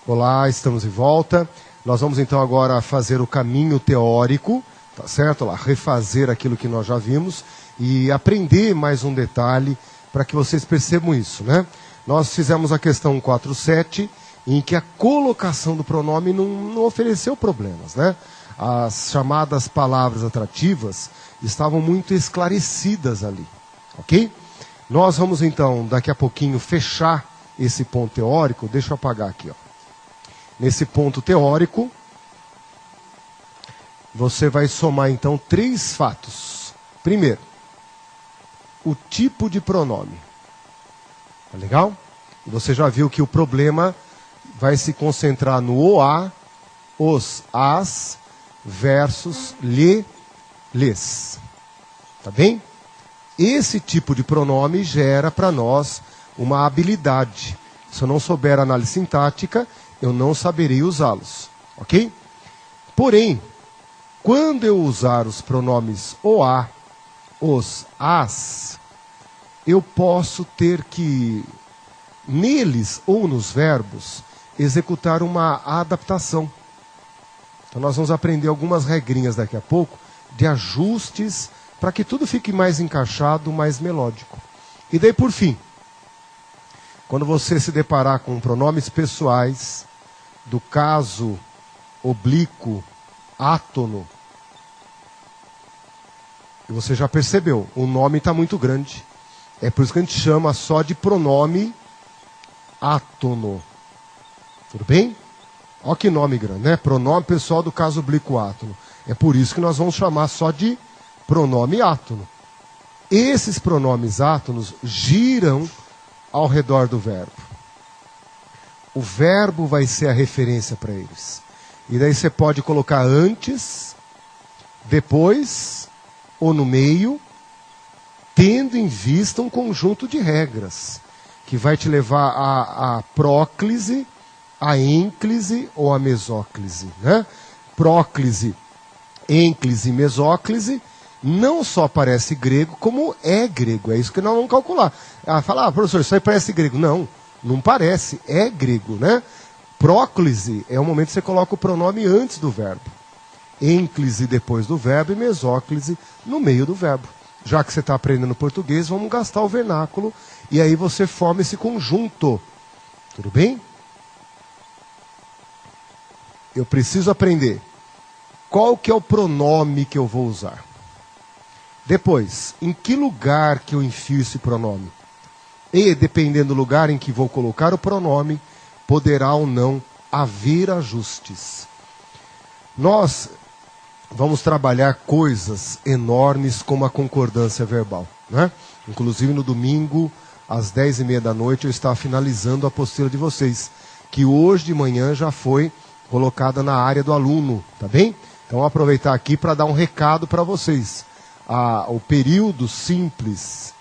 Olá, estamos de volta. Nós vamos então agora fazer o caminho teórico, tá certo? Lá, refazer aquilo que nós já vimos e aprender mais um detalhe para que vocês percebam isso, né? Nós fizemos a questão 147, em que a colocação do pronome não ofereceu problemas, né? As chamadas palavras atrativas estavam muito esclarecidas ali, ok? Nós vamos então, daqui a pouquinho, fechar esse ponto teórico. Deixa eu apagar aqui, ó. Nesse ponto teórico, você vai somar então 3 fatos. Primeiro, o tipo de pronome. Tá legal? Você já viu que o problema vai se concentrar no OA, os, as, versus lhe, lhes. Tá bem? Esse tipo de pronome gera para nós uma habilidade. Se eu não souber análise sintática, eu não saberei usá-los, ok? Porém, quando eu usar os pronomes OA, os, as, eu posso ter que, neles ou nos verbos, executar uma adaptação. Então nós vamos aprender algumas regrinhas daqui a pouco, de ajustes, para que tudo fique mais encaixado, mais melódico. E daí, por fim, quando você se deparar com pronomes pessoais, do caso oblíquo, átono, e você já percebeu, o nome está muito grande. É por isso que a gente chama só de pronome átono. Tudo bem? Olha que nome grande, né? Pronome pessoal do caso oblíquo, átono. É por isso que nós vamos chamar só de pronome átono. Esses pronomes átonos giram ao redor do verbo. O verbo vai ser a referência para eles. E daí você pode colocar antes, depois ou no meio, tendo em vista um conjunto de regras, que vai te levar à próclise, à ênclise ou à mesóclise, né? Próclise, ênclise e mesóclise não só parece grego, como é grego. É isso que nós vamos calcular. Fala, professor, isso aí parece grego. Não parece, é grego, né? Próclise é o momento que você coloca o pronome antes do verbo. Ênclise depois do verbo e mesóclise no meio do verbo. Já que você está aprendendo português, vamos gastar o vernáculo e aí você forma esse conjunto. Tudo bem? Eu preciso aprender qual que é o pronome que eu vou usar. Depois, em que lugar que eu enfio esse pronome? E, dependendo do lugar em que vou colocar o pronome, poderá ou não haver ajustes. Nós vamos trabalhar coisas enormes como a concordância verbal, né? Inclusive no domingo, às 10h30 da noite, eu estava finalizando a apostila de vocês, que hoje de manhã já foi colocada na área do aluno, tá bem? Então vou aproveitar aqui para dar um recado para vocês. O período simples,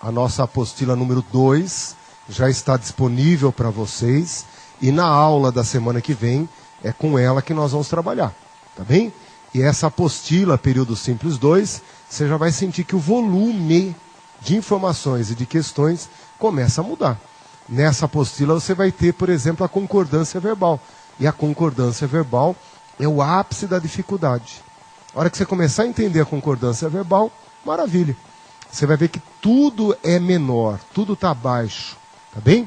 a nossa apostila número 2, já está disponível para vocês. E na aula da semana que vem, é com ela que nós vamos trabalhar. Tá bem? E essa apostila, período simples 2, você já vai sentir que o volume de informações e de questões começa a mudar. Nessa apostila você vai ter, por exemplo, a concordância verbal. E a concordância verbal é o ápice da dificuldade. A hora que você começar a entender a concordância verbal, maravilha. Você vai ver que tudo é menor, tudo está abaixo. Tá bem?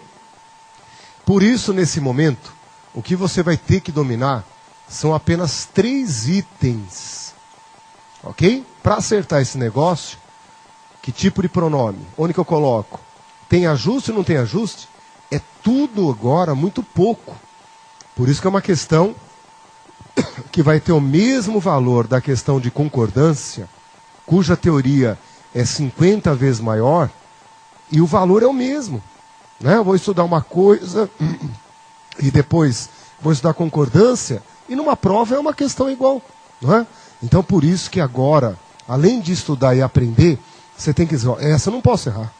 Por isso, nesse momento, o que você vai ter que dominar são apenas 3 itens. Ok? Para acertar esse negócio, que tipo de pronome? Onde que eu coloco? Tem ajuste ou não tem ajuste? É tudo agora muito pouco. Por isso que é uma questão que vai ter o mesmo valor da questão de concordância, cuja teoria é 50 vezes maior, e o valor é o mesmo. Né? Eu vou estudar uma coisa e depois vou estudar concordância, e numa prova é uma questão igual. Não é? Então, por isso que agora, além de estudar e aprender, você tem que dizer, ó, essa eu não posso errar.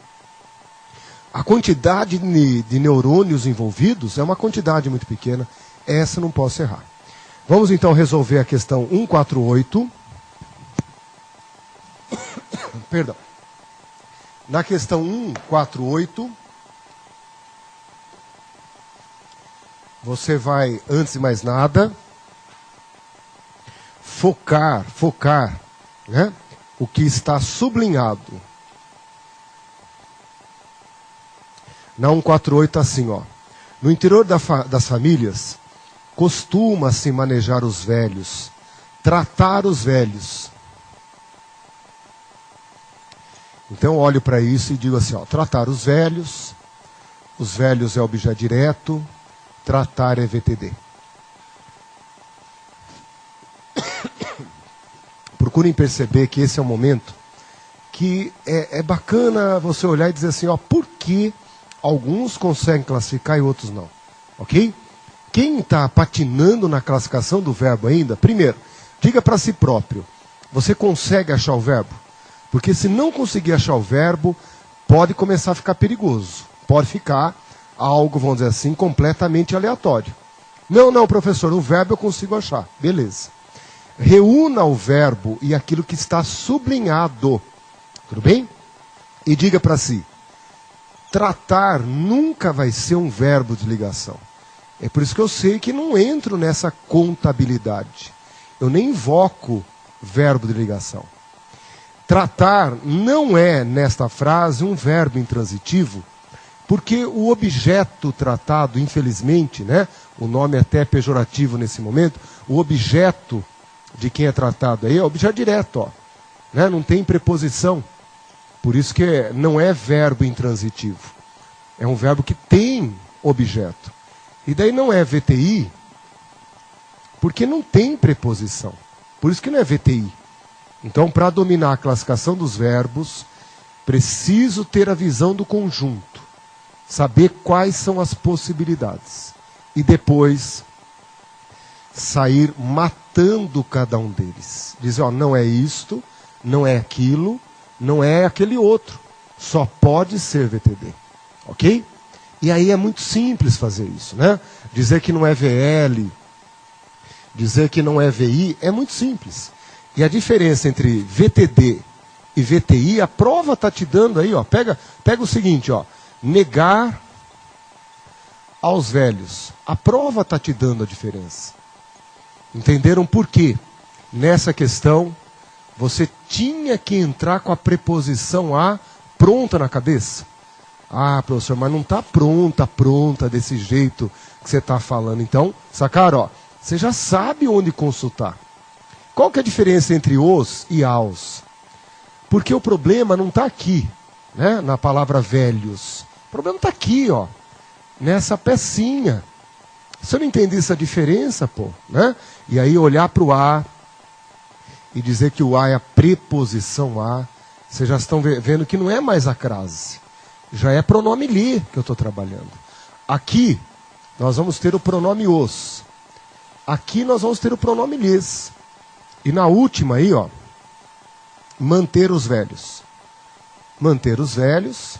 A quantidade de neurônios envolvidos é uma quantidade muito pequena, essa eu não posso errar. Vamos então resolver a questão 148. Perdão. Na questão 148, você vai, antes de mais nada, focar, né, o que está sublinhado. Na 148 assim, ó. No interior das famílias, costuma-se manejar os velhos, tratar os velhos. Então eu olho para isso e digo assim, ó, tratar os velhos é objeto direto, tratar é VTD. Procurem perceber que esse é um momento que é bacana você olhar e dizer assim, ó, por que alguns conseguem classificar e outros não, ok? Quem está patinando na classificação do verbo ainda, primeiro, diga para si próprio, você consegue achar o verbo? Porque se não conseguir achar o verbo, pode começar a ficar perigoso. Pode ficar algo, vamos dizer assim, completamente aleatório. Não, professor, o verbo eu consigo achar. Beleza. Reúna o verbo e aquilo que está sublinhado. Tudo bem? E diga para si, tratar nunca vai ser um verbo de ligação. É por isso que eu sei que não entro nessa contabilidade. Eu nem invoco verbo de ligação. Tratar não é, nesta frase, um verbo intransitivo, porque o objeto tratado, infelizmente, né, o nome é até pejorativo nesse momento, o objeto de quem é tratado aí é objeto direto, ó, né, não tem preposição. Por isso que não é verbo intransitivo. É um verbo que tem objeto. E daí não é VTI, porque não tem preposição. Por isso que não é VTI. Então, para dominar a classificação dos verbos, preciso ter a visão do conjunto. Saber quais são as possibilidades. E depois, sair matando cada um deles. Dizer, ó, não é isto, não é aquilo, não é aquele outro. Só pode ser VTD. Ok? E aí é muito simples fazer isso, né? Dizer que não é VL, dizer que não é VI, é muito simples. E a diferença entre VTD e VTI, a prova está te dando aí, ó. Pega o seguinte, ó. Negar aos velhos. A prova está te dando a diferença. Entenderam por quê? Nessa questão, você tinha que entrar com a preposição a pronta na cabeça. Ah, professor, mas não está pronta desse jeito que você está falando. Então, sacaram, ó, você já sabe onde consultar. Qual que é a diferença entre os e aos? Porque o problema não está aqui, né, na palavra velhos. O problema está aqui, ó, nessa pecinha. Você não entende essa diferença, pô, né? E aí olhar para o a e dizer que o a é a preposição a, vocês já estão vendo que não é mais a crase. Já é pronome li que eu estou trabalhando. Aqui, nós vamos ter o pronome os. Aqui nós vamos ter o pronome lhes. E na última aí, ó, manter os velhos. Manter os velhos,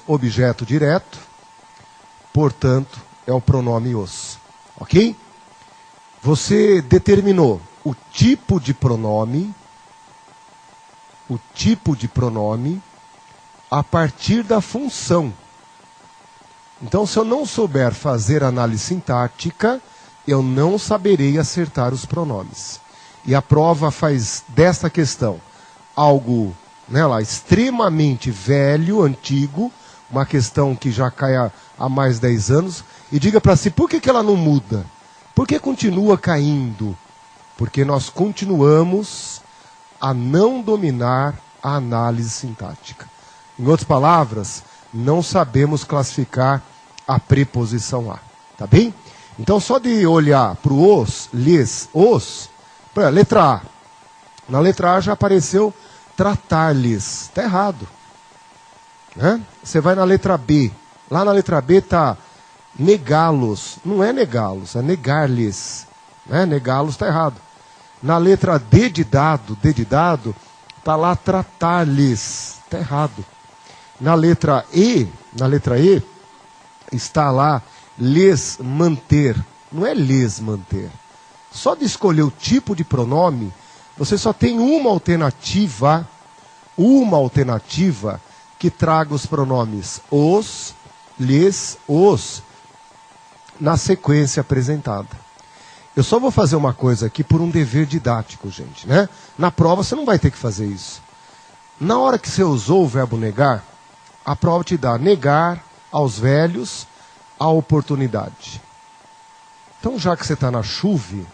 objeto direto, portanto, é o pronome os. Ok? Você determinou o tipo de pronome, a partir da função. Então, se eu não souber fazer análise sintática, eu não saberei acertar os pronomes. E a prova faz desta questão algo, né, lá, extremamente velho, antigo, uma questão que já cai há mais de 10 anos, e diga para si, por que ela não muda? Por que continua caindo? Porque nós continuamos a não dominar a análise sintática. Em outras palavras, não sabemos classificar a preposição a. Tá bem? Então, só de olhar para o os, lhes, os, letra A. Na letra A já apareceu tratar-lhes. Está errado. Né? Você vai na letra B. Lá na letra B está negá-los. Não é negá-los, é negar-lhes. Né? Negá-los está errado. Na letra D de dado, está lá tratar-lhes. Está errado. Na letra E, está lá lhes manter. Não é lhes manter. Só de escolher o tipo de pronome, você só tem uma alternativa que traga os pronomes os, lhes, os na sequência apresentada. Eu só vou fazer uma coisa aqui por um dever didático, gente, né? Na prova você não vai ter que fazer isso. Na hora que você usou o verbo negar, a prova te dá negar aos velhos a oportunidade. Então, já que você está na chuva,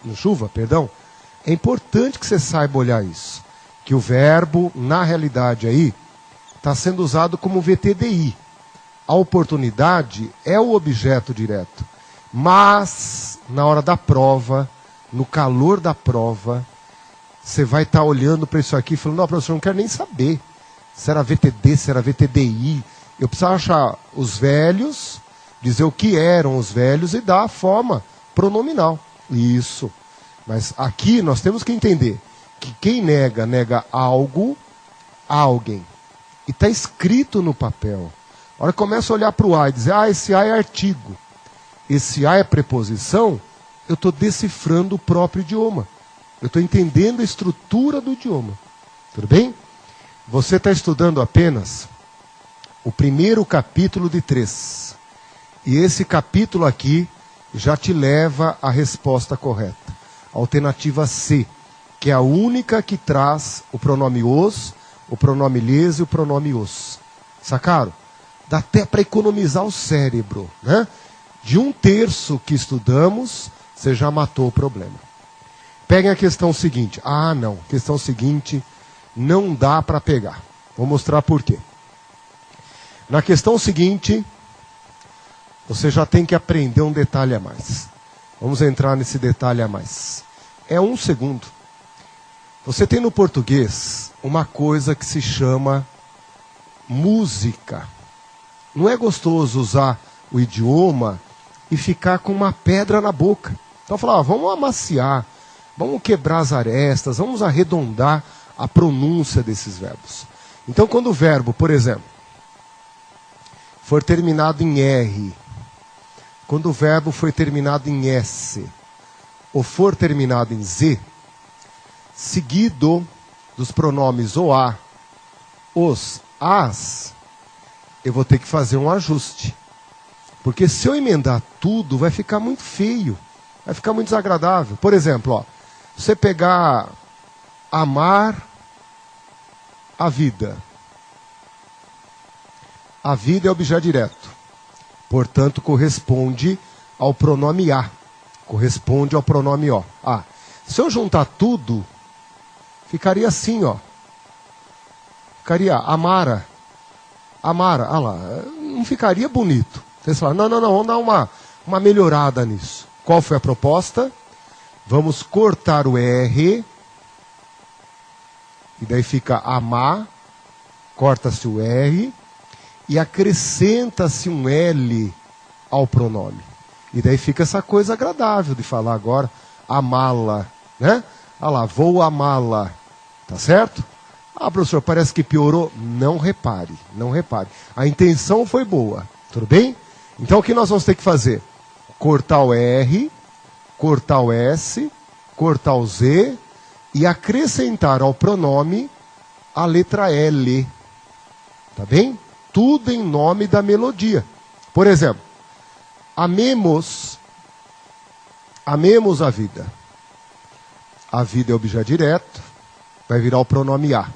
é importante que você saiba olhar isso. Que o verbo, na realidade aí, está sendo usado como VTDI. A oportunidade é o objeto direto. Mas, na hora da prova, no calor da prova, você vai estar olhando para isso aqui e falando, não, professor, eu não quero nem saber se era VTD, se era VTDI. Eu precisava achar os velhos, dizer o que eram os velhos e dar a forma pronominal. Isso. Mas aqui nós temos que entender que quem nega, nega algo, alguém. E está escrito no papel. A hora que começa a olhar para o A e dizer, esse A é artigo, esse A é preposição, eu estou decifrando o próprio idioma. Eu estou entendendo a estrutura do idioma. Tudo bem? Você está estudando apenas o primeiro capítulo de 3. E esse capítulo aqui já te leva à resposta correta. Alternativa C, que é a única que traz o pronome os, o pronome lhes e o pronome os. Sacaram? Dá até para economizar o cérebro, né? De 1/3 que estudamos, você já matou o problema. Peguem a questão seguinte. Não. Questão seguinte não dá para pegar. Vou mostrar por quê. Na questão seguinte, você já tem que aprender um detalhe a mais. Vamos entrar nesse detalhe a mais. É 1 segundo. Você tem no português uma coisa que se chama música. Não é gostoso usar o idioma e ficar com uma pedra na boca. Então falar, vamos amaciar, vamos quebrar as arestas, vamos arredondar a pronúncia desses verbos. Então quando o verbo, por exemplo, for terminado em R, quando o verbo foi terminado em S, ou for terminado em Z, seguido dos pronomes o a, os, as, eu vou ter que fazer um ajuste. Porque se eu emendar tudo, vai ficar muito feio, vai ficar muito desagradável. Por exemplo, você pegar amar a vida. A vida é objeto direto. Portanto, corresponde ao pronome a. Corresponde ao pronome o. Se eu juntar tudo, ficaria assim, Ficaria amara. Amara, não ficaria bonito. Vocês falam, não, vamos dar uma melhorada nisso. Qual foi a proposta? Vamos cortar o R, e daí fica amar, corta-se o R, e acrescenta-se um L ao pronome. E daí fica essa coisa agradável de falar agora, amá-la, né? Vou amá-la, tá certo? Professor, parece que piorou. Não repare. A intenção foi boa, tudo bem? Então o que nós vamos ter que fazer? Cortar o R, cortar o S, cortar o Z e acrescentar ao pronome a letra L. Tá bem? Tudo em nome da melodia. Por exemplo, amemos a vida. A vida é objeto direto, vai virar o pronome a.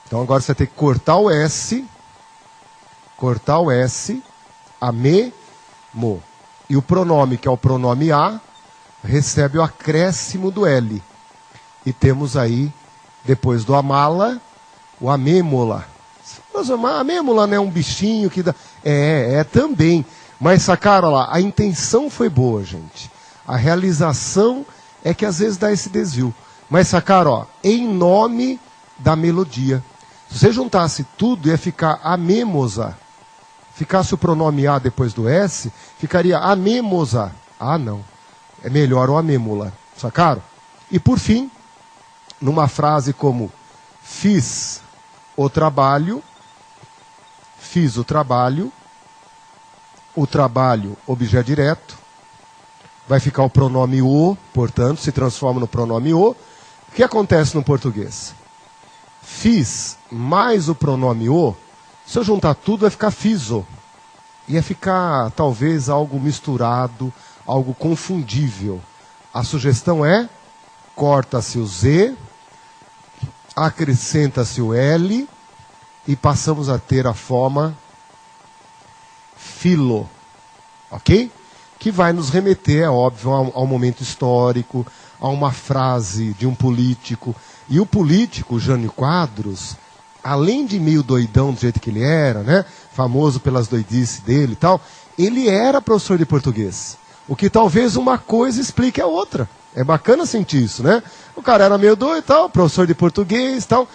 Então agora você tem que cortar o S, amemo. E o pronome, que é o pronome a, recebe o acréscimo do L. E temos aí, depois do amá-la, o amêmola. Mas a amêmola não é um bichinho que dá... É também. Mas sacaram lá, a intenção foi boa, gente. A realização é que às vezes dá esse desvio. Mas sacaram, em nome da melodia. Se você juntasse tudo, ia ficar amemosa. Ficasse o pronome a depois do S, ficaria amemosa. Não. É melhor o amêmola. Sacaram? E por fim, numa frase como fiz o trabalho, objeto direto, vai ficar o pronome o, portanto, se transforma no pronome o. O que acontece no português? Fiz mais o pronome o, se eu juntar tudo vai ficar fizo. ia ficar talvez algo misturado, algo confundível. A sugestão é: corta-se o Z, acrescenta-se o L e passamos a ter a forma filo, ok? Que vai nos remeter, é óbvio, ao momento histórico, a uma frase de um político. E o político, Jânio Quadros, além de meio doidão do jeito que ele era, né, famoso pelas doidices dele e tal, ele era professor de português. O que talvez uma coisa explique a outra. É bacana sentir isso, né? O cara era meio doido e tal, professor de português e tal.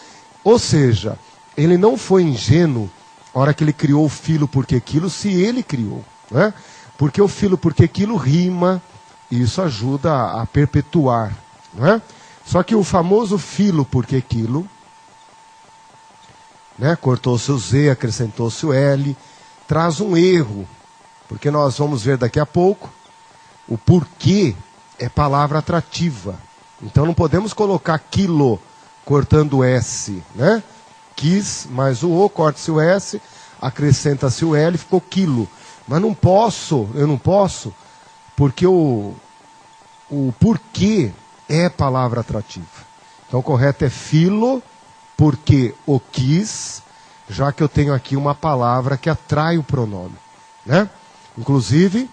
Ou seja, ele não foi ingênuo na hora que ele criou o filo porque quilo, se ele criou, né? Porque o filo porque quilo rima, e isso ajuda a perpetuar, não é? Só que o famoso filo porque quilo, né, cortou-se o Z, acrescentou-se o L, traz um erro, porque nós vamos ver daqui a pouco, o porquê é palavra atrativa. Então não podemos colocar quilo cortando o S, né? Quis mais o O, corta-se o S, acrescenta-se o L, ficou quilo. Mas eu não posso, porque o porquê é palavra atrativa. Então o correto é filo, porque o quis, já que eu tenho aqui uma palavra que atrai o pronome, né? Inclusive,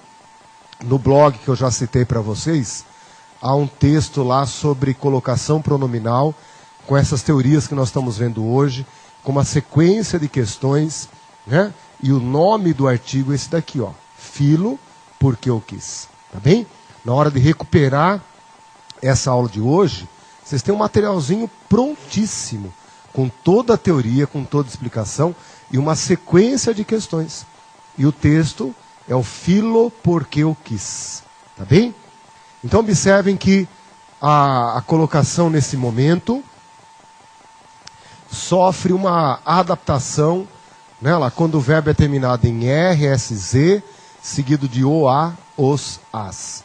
no blog que eu já citei para vocês, há um texto lá sobre colocação pronominal, com essas teorias que nós estamos vendo hoje, com uma sequência de questões, né? E o nome do artigo é esse daqui, ó, filo, porque eu quis, tá bem? Na hora de recuperar essa aula de hoje, vocês têm um materialzinho prontíssimo, com toda a teoria, com toda a explicação, e uma sequência de questões. E o texto é o filo, porque eu quis, tá bem? Então observem que a colocação nesse momento sofre uma adaptação, né, lá, quando o verbo é terminado em RSZ, seguido de OA, os, as.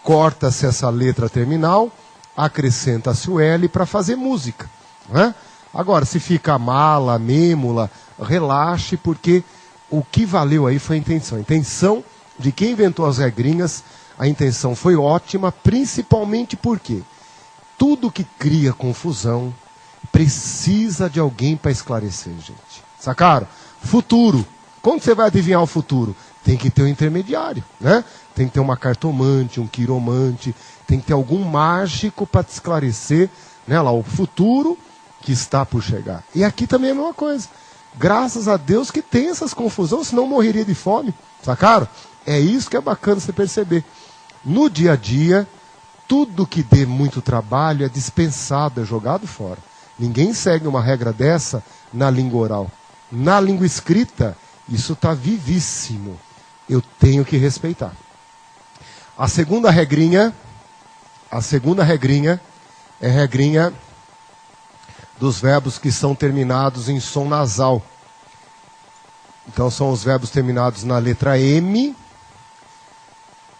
Corta-se essa letra terminal, acrescenta-se o L para fazer música, né? Agora, se fica mala, mêmula, relaxe, porque o que valeu aí foi a intenção. A intenção de quem inventou as regrinhas, a intenção foi ótima, principalmente porque tudo que cria confusão precisa de alguém para esclarecer, gente. Sacaram? Futuro. Quando você vai adivinhar o futuro? Tem que ter um intermediário, né? Tem que ter uma cartomante, um quiromante, tem que ter algum mágico para te esclarecer, né, lá, o futuro que está por chegar. E aqui também é a mesma coisa. Graças a Deus que tem essas confusões, senão morreria de fome. Sacaram? É isso que é bacana você perceber. No dia a dia, tudo que dê muito trabalho é dispensado, é jogado fora. Ninguém segue uma regra dessa na língua oral. Na língua escrita, isso está vivíssimo. Eu tenho que respeitar. A segunda regrinha é a regrinha dos verbos que são terminados em som nasal. Então são os verbos terminados na letra M,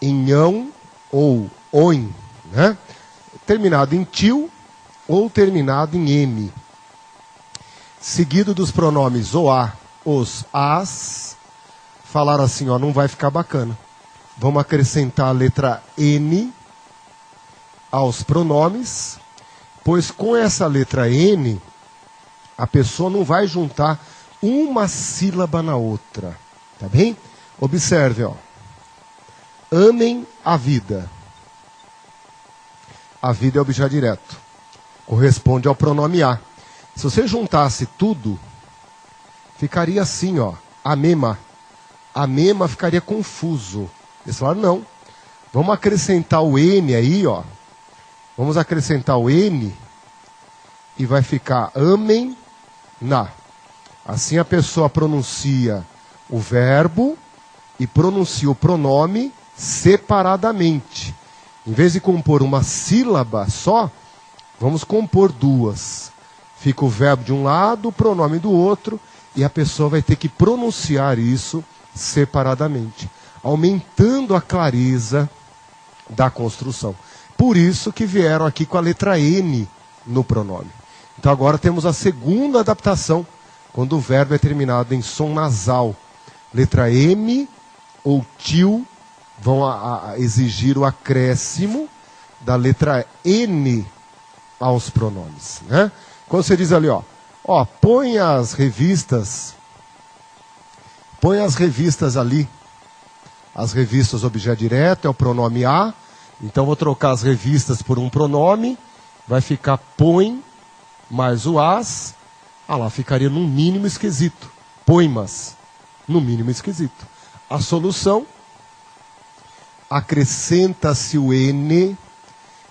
em ão ou oin, né? Terminado em tio ou terminado em M. Seguido dos pronomes oá, os, as. Falaram assim, ó, não vai ficar bacana. Vamos acrescentar a letra N aos pronomes, pois com essa letra N, a pessoa não vai juntar uma sílaba na outra. Tá bem? Observe, ó. Amem a vida. A vida é objeto direto. Corresponde ao pronome a. Se você juntasse tudo, ficaria assim, ó. Amema. Amema ficaria confuso. Eles falaram, não. Vamos acrescentar o N aí, ó. Vamos acrescentar o N e vai ficar amem na. Assim a pessoa pronuncia o verbo e pronuncia o pronome separadamente. Em vez de compor uma sílaba só, vamos compor duas. Fica o verbo de um lado, o pronome do outro, e a pessoa vai ter que pronunciar isso separadamente, aumentando a clareza da construção. Por isso que vieram aqui com a letra N no pronome. Então agora temos a segunda adaptação, quando o verbo é terminado em som nasal. Letra M ou tio vão exigir o acréscimo da letra N aos pronomes, né? Quando você diz ali, põe as revistas ali, as revistas objeto direto, é o pronome a, então vou trocar as revistas por um pronome, vai ficar põe mais o as, lá ficaria no mínimo esquisito, poemas, no mínimo esquisito. A solução, acrescenta-se o N,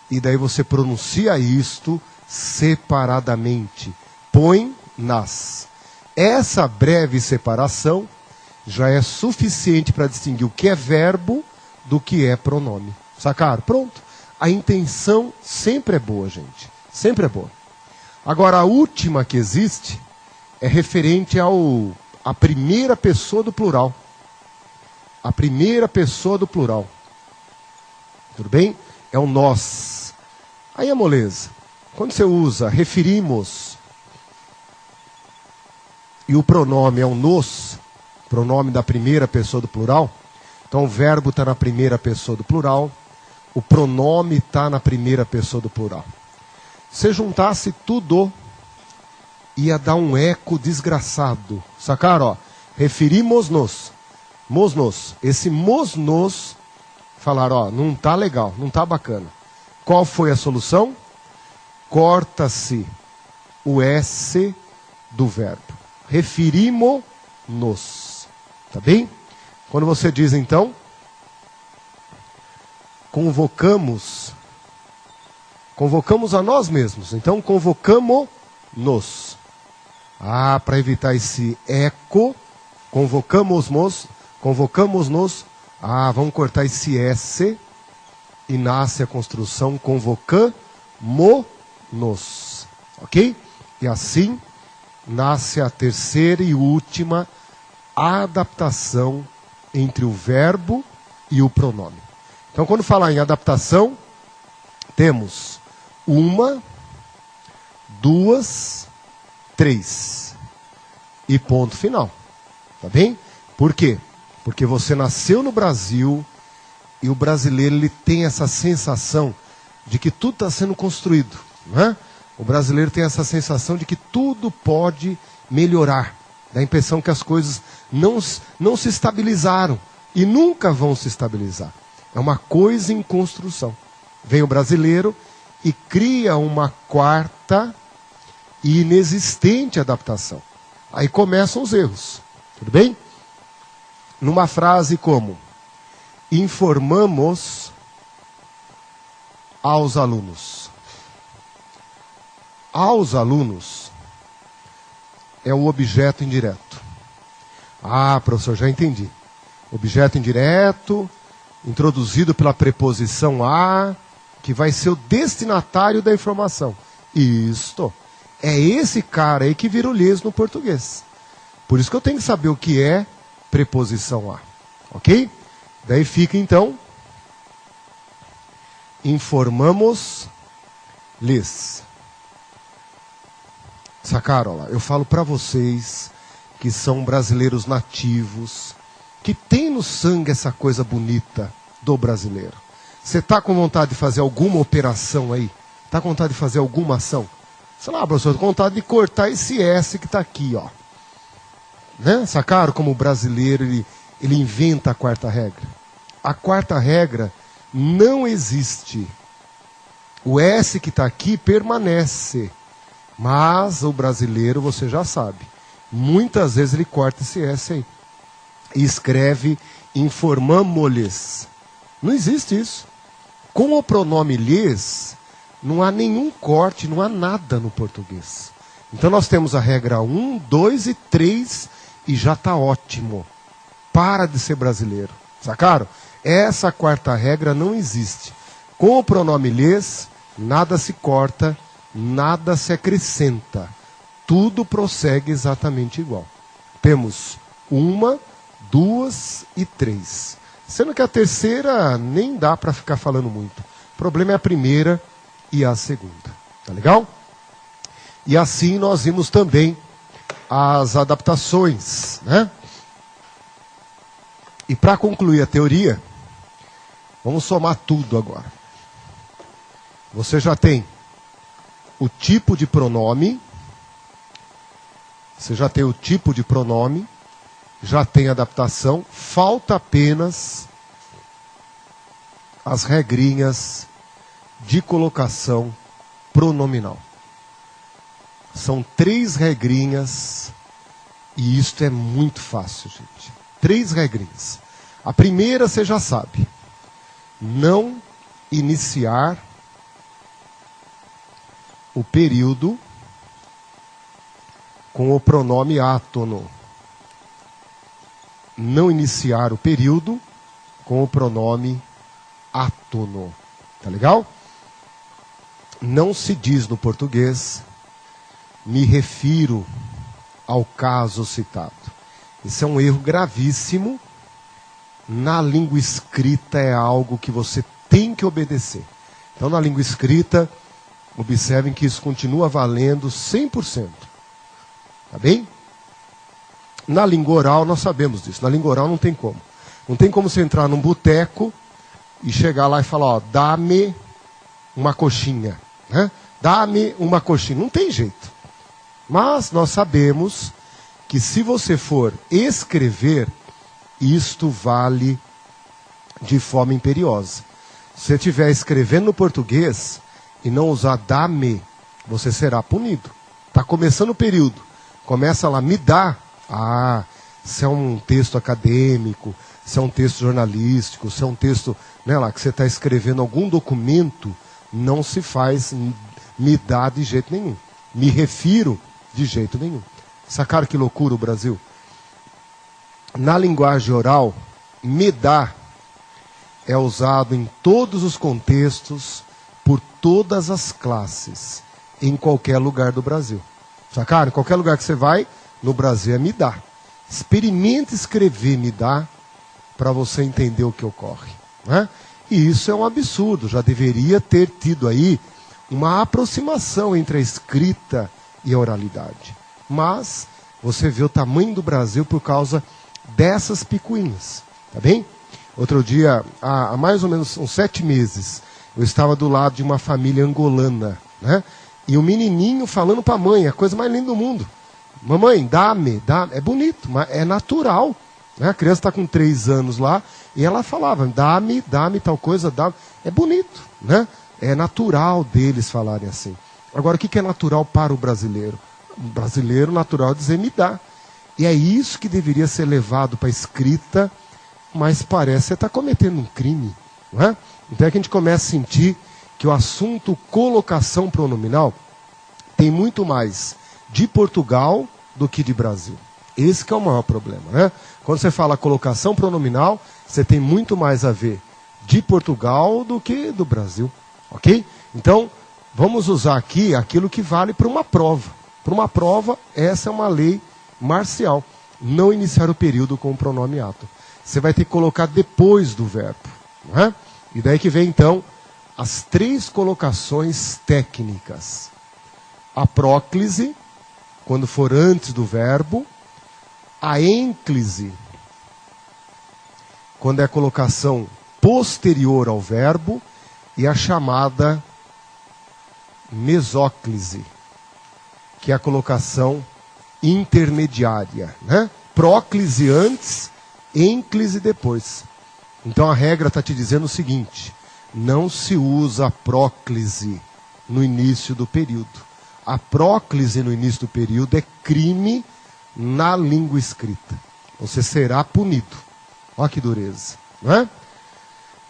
e daí você pronuncia isto separadamente. Põe nas. Essa breve separação já é suficiente para distinguir o que é verbo do que é pronome. Sacaram? Pronto. A intenção sempre é boa, gente. Sempre é boa. Agora, a última que existe é referente à primeira pessoa do plural. A primeira pessoa do plural. Tudo bem? É o nós. Aí a moleza. Quando você usa referimos e o pronome é o nos, pronome da primeira pessoa do plural, então o verbo está na primeira pessoa do plural, o pronome está na primeira pessoa do plural. Se juntasse tudo, ia dar um eco desgraçado. Sacaram? Referimos-nos. Mos-nos. Esse mos-nos, falaram, não está legal, não está bacana. Qual foi a solução? Corta-se o S do verbo. Referimo-nos. Tá bem? Quando você diz, então, convocamos a nós mesmos. Então, convocamo-nos. Para evitar esse eco, convocamos-nos. Vamos cortar esse S e nasce a construção convocamo-nos. Ok? E assim nasce a terceira e última adaptação entre o verbo e o pronome. Então, quando falar em adaptação, temos 1, 2, 3 e ponto final. Tá bem? Por quê? Porque você nasceu no Brasil e o brasileiro ele tem essa sensação de que tudo está sendo construído, né? O brasileiro tem essa sensação de que tudo pode melhorar. Dá a impressão que as coisas não se estabilizaram e nunca vão se estabilizar. É uma coisa em construção. Vem o brasileiro e cria uma quarta e inexistente adaptação. Aí começam os erros. Tudo bem? Numa frase como: informamos aos alunos. Aos alunos é o objeto indireto. Professor, já entendi. Objeto indireto, introduzido pela preposição a, que vai ser o destinatário da informação. Isto. É esse cara aí que vira o lês no português. Por isso que eu tenho que saber o que é preposição a. Ok? Daí fica, então, informamos-lhes. Sacaram? Lá? Eu falo para vocês que são brasileiros nativos, que tem no sangue essa coisa bonita do brasileiro. Você está com vontade de fazer alguma operação aí? Está com vontade de fazer alguma ação? Sei lá, professor, estou com vontade de cortar esse S que está aqui, ó. Né? Sacaram como o brasileiro ele inventa a quarta regra? A quarta regra não existe. O S que está aqui permanece. Mas o brasileiro, você já sabe, muitas vezes ele corta esse S aí. E escreve informamo-lhes. Não existe isso. Com o pronome lhes, não há nenhum corte, não há nada no português. Então nós temos a regra 1, 2 e 3 e já está ótimo. Para de ser brasileiro. Sacaram? Essa quarta regra não existe. Com o pronome lhes, nada se corta, nada se acrescenta. Tudo prossegue exatamente igual. Temos 1, 2 e 3. Sendo que a terceira nem dá para ficar falando muito. O problema é a primeira e a segunda. Tá legal? E assim nós vimos também as adaptações, né? E para concluir a teoria, vamos somar tudo agora. Você já tem o tipo de pronome, já tem adaptação, falta apenas as regrinhas de colocação pronominal. São 3 regrinhas, e isto é muito fácil, gente. 3 regrinhas. A primeira você já sabe. Não iniciar o período com o pronome átono. Não iniciar o período com o pronome átono. Tá legal? Não se diz no português, me refiro ao caso citado. Isso é um erro gravíssimo. Na língua escrita é algo que você tem que obedecer. Então, na língua escrita, observem que isso continua valendo 100%. Tá bem? Na língua oral, nós sabemos disso. Na língua oral não tem como. Não tem como você entrar num boteco e chegar lá e falar, ó, dá-me uma coxinha. Né? Dá-me uma coxinha. Não tem jeito. Mas nós sabemos que se você for escrever, isto vale de forma imperiosa. Se você estiver escrevendo no português e não usar dá-me, você será punido. Está começando o período. Começa lá, me dá. Ah, se é um texto acadêmico, se é um texto jornalístico, se é um texto, né, lá, que você está escrevendo algum documento, não se faz me dá de jeito nenhum. Me refiro de jeito nenhum. Sacaram que loucura o Brasil? Na linguagem oral, me dá é usado em todos os contextos, por todas as classes, em qualquer lugar do Brasil. Sacaram? Em qualquer lugar que você vai, no Brasil é me dá. Experimente escrever me dá, para você entender o que ocorre. Né? E isso é um absurdo, já deveria ter tido aí uma aproximação entre a escrita e a oralidade. Mas você vê o tamanho do Brasil por causa dessas picuinhas. Tá bem? Outro dia, há mais ou menos uns 7 meses, eu estava do lado de uma família angolana, né? E o menininho falando para a mãe, a coisa mais linda do mundo. Mamãe, dá-me, dá-me. É bonito, mas é natural. Né? A criança está com 3 anos lá e ela falava, dá-me, tal coisa, dá-me. É bonito, né? É natural deles falarem assim. Agora, o que é natural para o brasileiro? O brasileiro natural é dizer me dá. E é isso que deveria ser levado para a escrita, mas parece que você está cometendo um crime. Não é? Então é que a gente começa a sentir que o assunto colocação pronominal tem muito mais de Portugal do que de Brasil. Esse que é o maior problema. Né? Quando você fala colocação pronominal, você tem muito mais a ver de Portugal do que do Brasil. Ok? Então, vamos usar aqui aquilo que vale para uma prova. Para uma prova, essa é uma lei marcial. Não iniciar o período com o pronome átono. Você vai ter que colocar depois do verbo. Não é? E daí que vem, então, as 3 colocações técnicas. A próclise, quando for antes do verbo. A ênclise, quando é a colocação posterior ao verbo. E a chamada mesóclise, que é a colocação intermediária. Né? Próclise antes, ênclise depois. Então a regra está te dizendo o seguinte, não se usa a próclise no início do período. A próclise no início do período é crime na língua escrita. Você será punido. Olha que dureza. Não é?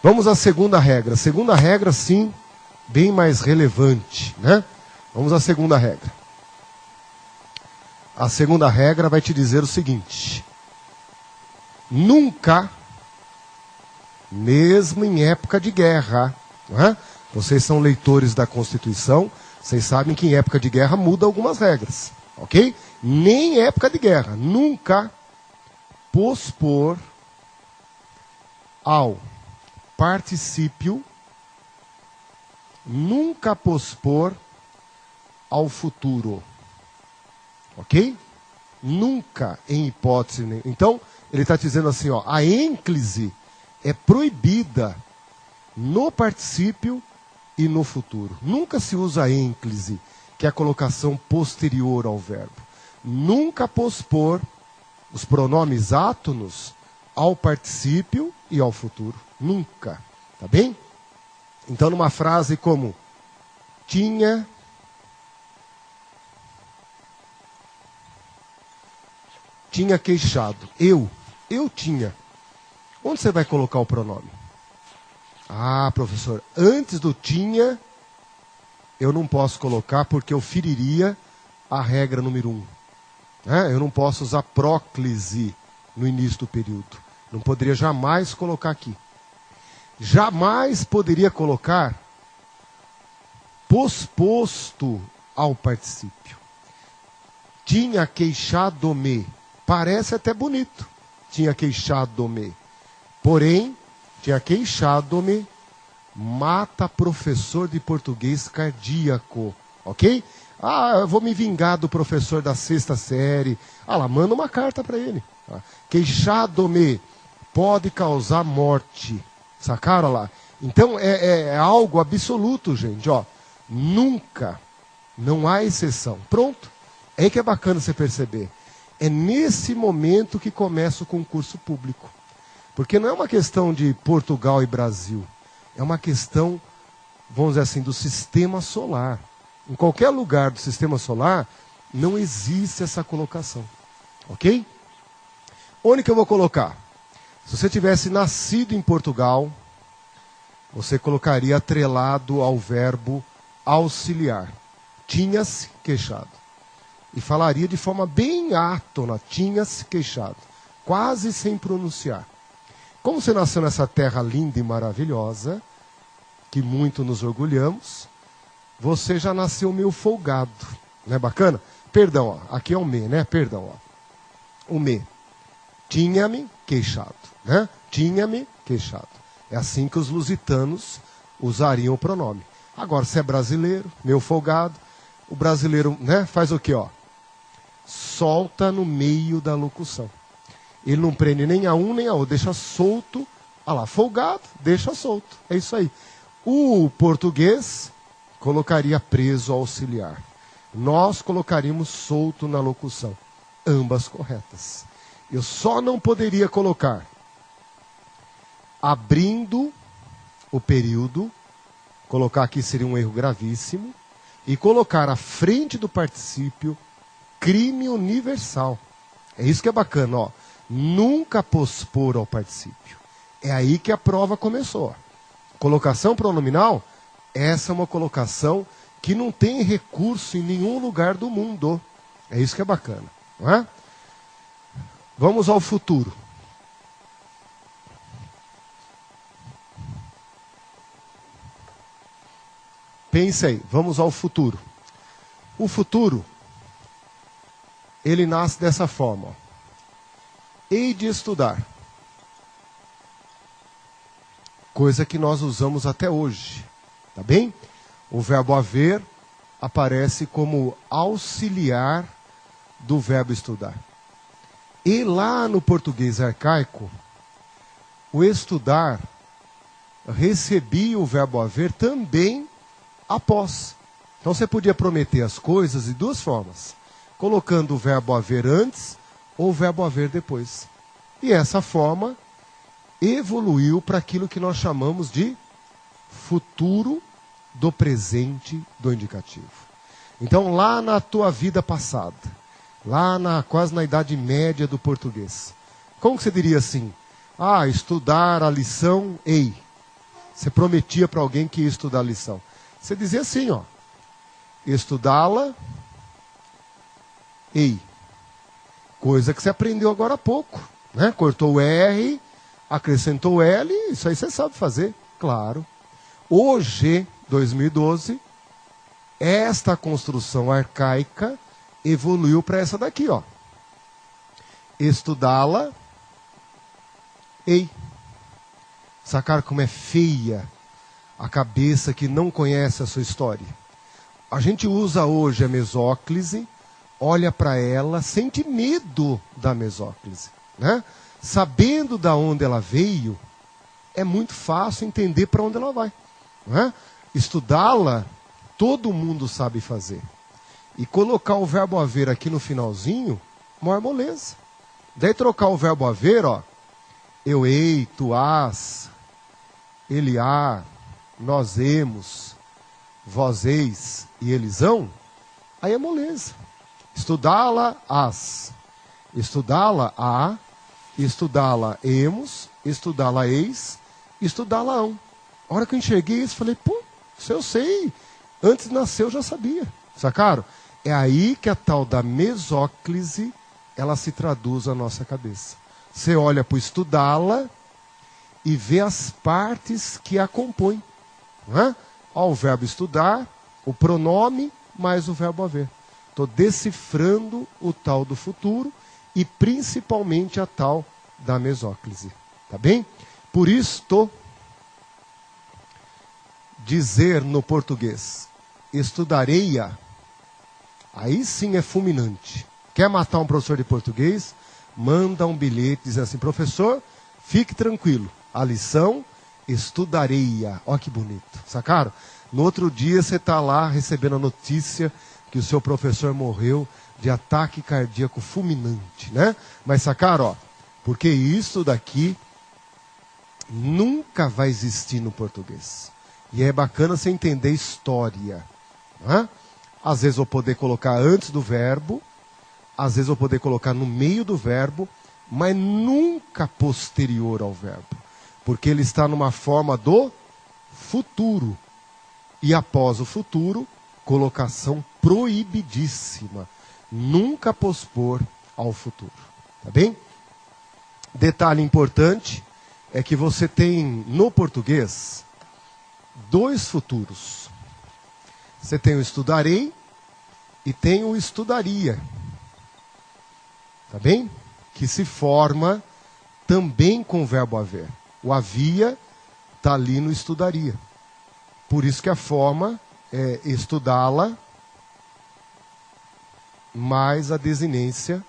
Vamos à segunda regra. A segunda regra, sim, bem mais relevante. Né? Vamos à segunda regra. A segunda regra vai te dizer o seguinte. Nunca, mesmo em época de guerra, não é? Vocês são leitores da Constituição, vocês sabem que em época de guerra muda algumas regras. Ok? Nem em época de guerra. Nunca pospor ao particípio, nunca pospor ao futuro. Ok? Nunca, em hipótese nenhuma. Então, Ele está dizendo assim, ó, a ênclise é proibida no particípio e no futuro. Nunca se usa a ênclise, que é a colocação posterior ao verbo. Nunca pospor os pronomes átonos ao particípio e ao futuro. Nunca. Tá bem? Então, numa frase como tinha queixado. Eu tinha. Onde você vai colocar o pronome? Ah, professor, antes do tinha, eu não posso colocar porque eu feriria a regra número 1. Eu não posso usar próclise no início do período. Não poderia jamais colocar aqui. Jamais poderia colocar posposto ao particípio. Tinha queixado-me. Parece até bonito. Tinha queixado-me. Porém, tinha queixado-me, mata professor de português cardíaco. Ok? Ah, eu vou me vingar do professor da 6ª série. Ah lá, manda uma carta para ele. Queixado-me pode causar morte. Sacaram lá? Então é algo absoluto, gente. Ó, nunca, não há exceção. Pronto. É aí que é bacana você perceber. É nesse momento que começa o concurso público. Porque não é uma questão de Portugal e Brasil. É uma questão, vamos dizer assim, do sistema solar. Em qualquer lugar do sistema solar, não existe essa colocação. Ok? Onde que eu vou colocar? Se você tivesse nascido em Portugal, você colocaria atrelado ao verbo auxiliar. Tinha-se queixado. E falaria de forma bem átona, tinha-se queixado. Quase sem pronunciar. Como você nasceu nessa terra linda e maravilhosa, que muito nos orgulhamos, você já nasceu meio folgado. Não é bacana? Perdão, ó, aqui é o me, né? Perdão, ó. O me. Tinha-me queixado. Né? Tinha-me queixado. É assim que os lusitanos usariam o pronome. Agora, se é brasileiro, meio folgado, o brasileiro, né, faz o quê? Ó? Solta no meio da locução. Ele não prende nem a um nem a outro, deixa solto. Olha lá, folgado, deixa solto. É isso aí. O português colocaria preso auxiliar. Nós colocaríamos solto na locução. Ambas corretas. Eu só não poderia colocar abrindo o período, colocar aqui seria um erro gravíssimo, e colocar à frente do particípio crime universal. É isso que é bacana, ó. Nunca pospor ao particípio. É aí que a prova começou. Colocação pronominal, essa é uma colocação que não tem recurso em nenhum lugar do mundo. É isso que é bacana, não é? Vamos ao futuro. Pense aí, vamos ao futuro. O futuro, ele nasce dessa forma. Ó. Hei de estudar. Coisa que nós usamos até hoje. Tá bem? O verbo haver aparece como auxiliar do verbo estudar. E lá no português arcaico, o estudar recebia o verbo haver também após. Então você podia prometer as coisas de duas formas. Colocando o verbo haver antes ou o verbo haver depois. E essa forma evoluiu para aquilo que nós chamamos de futuro do presente do indicativo. Então lá na tua vida passada, lá quase na idade média do português, como que você diria assim? Ah, estudar a lição, ei. Você prometia para alguém que ia estudar a lição. Você dizia assim, ó. Estudá-la, ei. Coisa que você aprendeu agora há pouco. Né? Cortou o R, acrescentou o L, isso aí você sabe fazer, claro. Hoje, 2012, esta construção arcaica evoluiu para essa daqui, ó. Estudá-la, ei. Sacaram como é feia a cabeça que não conhece a sua história? A gente usa hoje a mesóclise, olha para ela, sente medo da mesóclise. Né? sabendo da onde ela veio, é muito fácil entender para onde ela vai. Não é? Estudá-la, todo mundo sabe fazer. E colocar o verbo haver aqui no finalzinho, maior moleza. Daí trocar o verbo haver, ó, eu hei, tu has, ele há, nós hemos, vós eis e eles hão, aí é moleza. Estudá-la, as. Estudá-la, há. Estudá-la, hemos. Estudá-la, eis. Estudá-la, hão. A hora que eu enxerguei isso, falei, pô, isso eu sei. Antes de nascer eu já sabia. Sacaram? É aí que a tal da mesóclise, ela se traduz à nossa cabeça. Você olha para estudá-la e vê as partes que a compõem. Não é? Ó, o verbo estudar, o pronome, mais o verbo haver. Estou decifrando o tal do futuro e principalmente a tal da mesóclise. Tá bem? Por isto, dizer no português, estudarei-a, aí sim é fulminante. Quer matar um professor de português? Manda um bilhete dizendo assim, professor, fique tranquilo, a lição, estudarei-a. Olha que bonito, sacaram? No outro dia você está lá recebendo a notícia que o seu professor morreu de ataque cardíaco fulminante, né? Mas sacaram, ó, porque isso daqui nunca vai existir no português. E é bacana você entender história. Né? Às vezes eu vou poder colocar antes do verbo, às vezes eu vou poder colocar no meio do verbo, mas nunca posterior ao verbo. Porque ele está numa forma do futuro. E após o futuro, colocação proibidíssima. Nunca pospor ao futuro. Tá bem? Detalhe importante é que você tem no português dois futuros. Você tem o estudarei e tem o estudaria. Tá bem? Que se forma também com o verbo haver. O havia está ali no estudaria. Por isso que a forma é estudá-la mais a desinência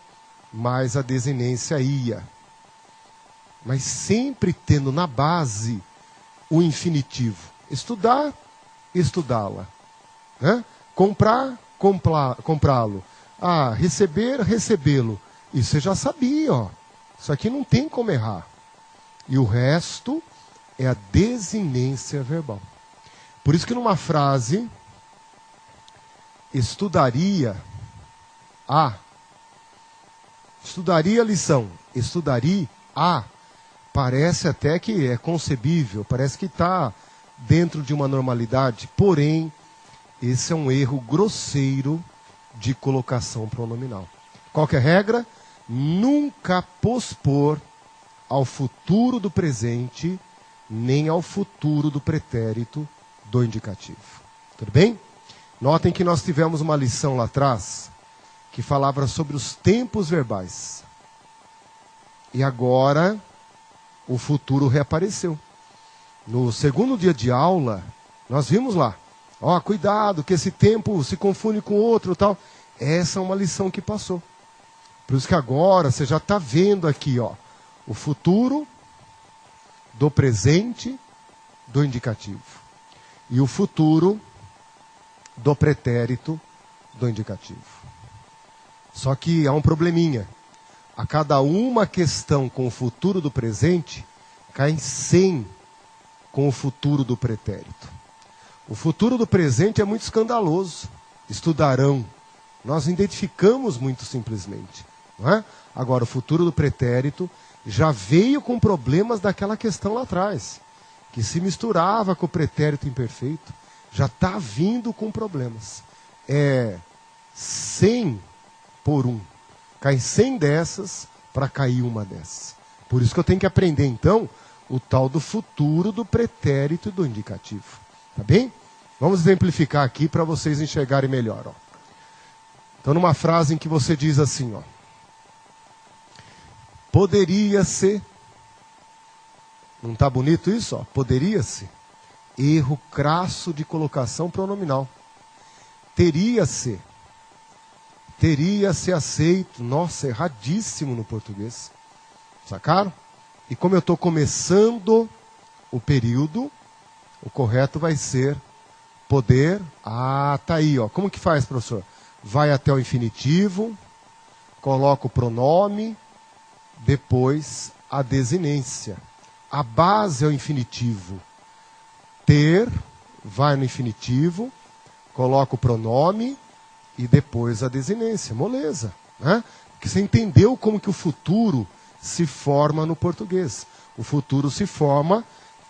ia. Mas sempre tendo na base o infinitivo. Estudar, estudá-la. Né? Comprar, comprá-lo. Ah, receber, recebê-lo. Isso você já sabia, ó. Isso aqui não tem como errar. E o resto é a desinência verbal. Por isso que numa frase, estudaria a lição, estudaria a, parece até que é concebível, parece que está dentro de uma normalidade, porém, esse é um erro grosseiro de colocação pronominal. Qual que é a regra? Nunca pospor ao futuro do presente, nem ao futuro do pretérito do indicativo. Tudo bem? Notem que nós tivemos uma lição lá atrás, que falava sobre os tempos verbais. E agora, o futuro reapareceu. No segundo dia de aula, nós vimos lá. Ó, cuidado, que esse tempo se confunde com outro e tal. Essa é uma lição que passou. Por isso que agora você já está vendo aqui, ó, o futuro do presente do indicativo. E o futuro do pretérito do indicativo. Só que há um probleminha. A cada uma questão com o futuro do presente, cai 100 com o futuro do pretérito. O futuro do presente é muito escandaloso. Estudarão. Nós identificamos muito simplesmente. Não é? Agora, o futuro do pretérito já veio com problemas daquela questão lá atrás, que se misturava com o pretérito imperfeito, já está vindo com problemas. É 100 por 1. Cai 100 dessas para cair uma dessas. Por isso que eu tenho que aprender, então, o tal do futuro do pretérito e do indicativo. Tá bem? Vamos exemplificar aqui para vocês enxergarem melhor. Ó. Então, numa frase em que você diz assim, ó, poderia-se, não está bonito isso? Ó? Poderia-se. Erro crasso de colocação pronominal. Teria-se. Teria-se aceito. Nossa, erradíssimo no português. Sacaram? E como eu estou começando o período, o correto vai ser poder. Ah, tá aí, ó. Como que faz, professor? Vai até o infinitivo, coloca o pronome, depois a desinência. A base é o infinitivo. Ter, vai no infinitivo, coloca o pronome e depois a desinência. Moleza, né? Porque você entendeu como que o futuro se forma no português. O futuro se forma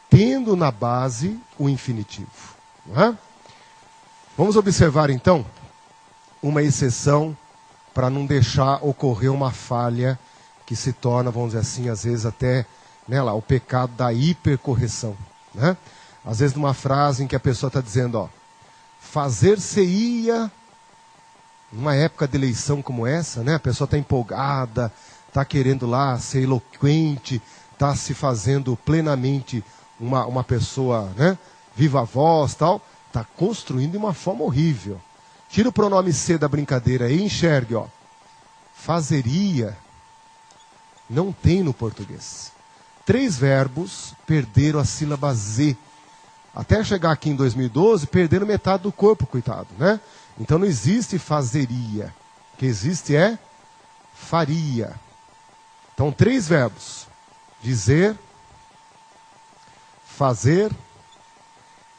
tendo na base o infinitivo. Não é? Vamos observar então uma exceção para não deixar ocorrer uma falha que se torna, vamos dizer assim, às vezes até, né, lá, o pecado da hipercorreção. Né? Às vezes numa frase em que a pessoa está dizendo, ó, fazer-se-ia, numa época de eleição como essa, né, a pessoa está empolgada, está querendo lá ser eloquente, está se fazendo plenamente uma pessoa, né, viva voz, tal, está construindo de uma forma horrível. Tira o pronome C da brincadeira aí e enxergue, ó. Fazeria não tem no português. 3 verbos perderam a sílaba Z. Até chegar aqui em 2012, perderam metade do corpo, coitado, né? Então não existe fazeria. O que existe é faria. Então 3 verbos. Dizer, fazer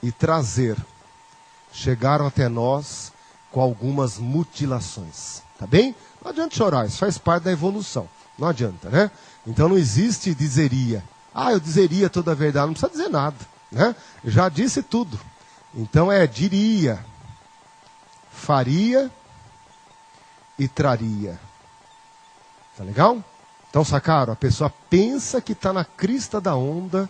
e trazer. Chegaram até nós com algumas mutilações. Tá bem? Não adianta chorar, isso faz parte da evolução. Não adianta, né? Então não existe dizeria. Ah, eu dizeria toda a verdade. Não precisa dizer nada, né? Já disse tudo. Então é diria, faria e traria. Tá legal? Então, sacaram? A pessoa pensa que está na crista da onda,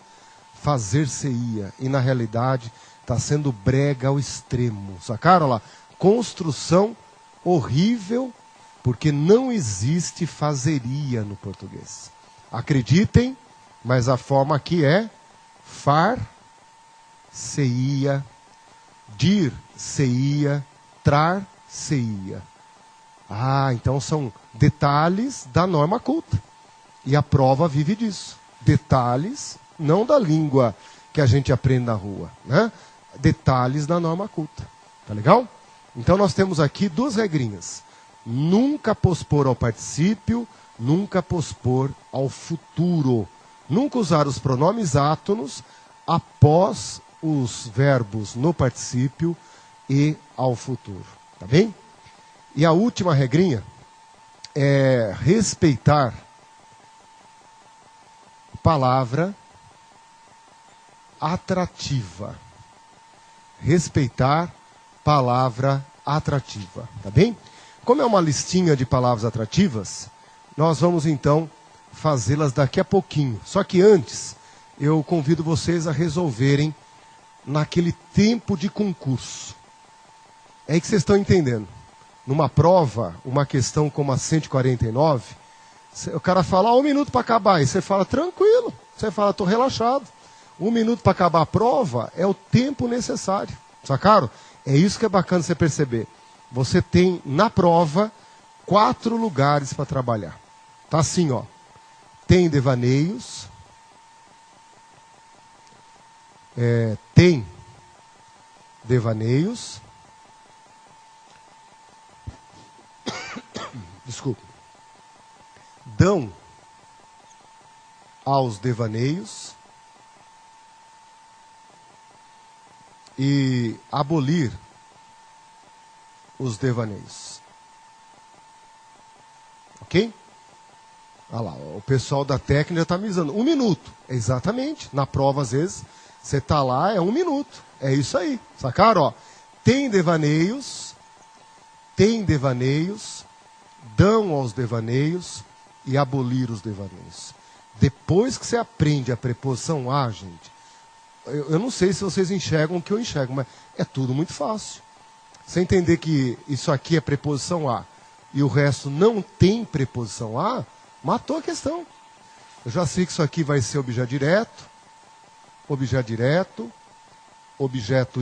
fazer-se-ia. E na realidade está sendo brega ao extremo. Sacaram lá? Construção horrível, porque não existe fazeria no português. Acreditem, mas a forma aqui é far-se-ia, dir-se-ia, trar-se-ia. Ah, então são detalhes da norma culta. E a prova vive disso. Detalhes, não da língua que a gente aprende na rua, né? Detalhes da norma culta. Tá legal? Então nós temos aqui 2 regrinhas. Nunca pospor ao particípio, nunca pospor ao futuro. Nunca usar os pronomes átonos após os verbos no particípio e ao futuro. Tá bem? E a última regrinha é respeitar palavra atrativa. Respeitar palavra atrativa. Tá bem? Como é uma listinha de palavras atrativas, nós vamos então fazê-las daqui a pouquinho. Só que antes, eu convido vocês a resolverem naquele tempo de concurso. É aí que vocês estão entendendo. Numa prova, uma questão como a 149, o cara fala, 1 minuto para acabar. E você fala, tranquilo. Você fala, estou relaxado. 1 minuto para acabar a prova é o tempo necessário. Sacaram? É isso que é bacana você perceber. Você tem, na prova, 4 lugares para trabalhar. Tá assim, ó. Tem devaneios. Tem devaneios. Desculpa. Dão aos devaneios. E abolir os devaneios. Ok? Olha lá, o pessoal da técnica está me dizendo 1 minuto. Exatamente. Na prova, às vezes, você está lá, é 1 minuto. É isso aí. Sacaram? Ó, tem devaneios, dão aos devaneios e abolir os devaneios. Depois que você aprende a preposição a, gente, eu não sei se vocês enxergam o que eu enxergo, mas é tudo muito fácil. Você entender que isso aqui é preposição a e o resto não tem preposição a, matou a questão. Eu já sei que isso aqui vai ser objeto direto, objeto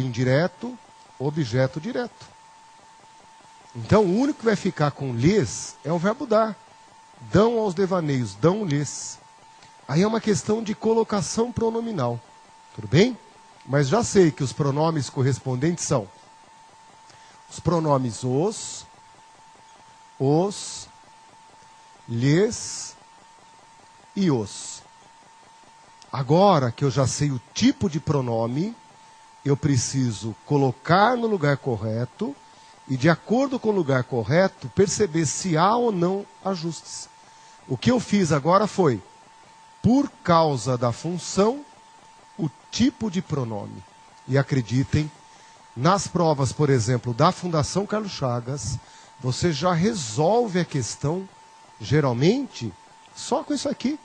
indireto, objeto direto. Então o único que vai ficar com lhes é o verbo dar. Dão aos devaneios, dão-lhes. Aí é uma questão de colocação pronominal. Tudo bem? Mas já sei que os pronomes correspondentes são os pronomes os, lhes e os. Agora que eu já sei o tipo de pronome, eu preciso colocar no lugar correto e, de acordo com o lugar correto, perceber se há ou não ajustes. O que eu fiz agora foi, por causa da função, o tipo de pronome. E acreditem, nas provas, por exemplo, da Fundação Carlos Chagas, você já resolve a questão, geralmente, só com isso aqui.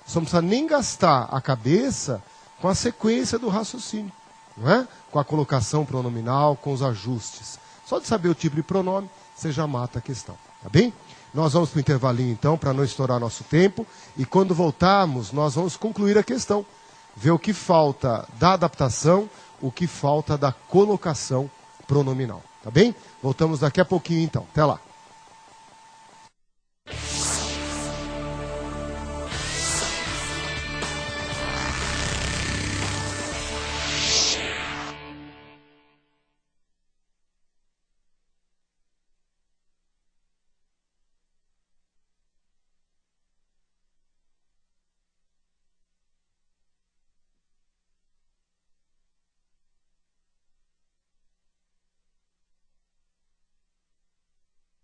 Você não precisa nem gastar a cabeça com a sequência do raciocínio, não é? Com a colocação pronominal, com os ajustes. Só de saber o tipo de pronome, você já mata a questão, tá bem? Nós vamos para o intervalinho, então, para não estourar nosso tempo. E quando voltarmos, nós vamos concluir a questão. Ver o que falta da adaptação, o que falta da colocação pronominal. Tá bem? Voltamos daqui a pouquinho, então. Até lá.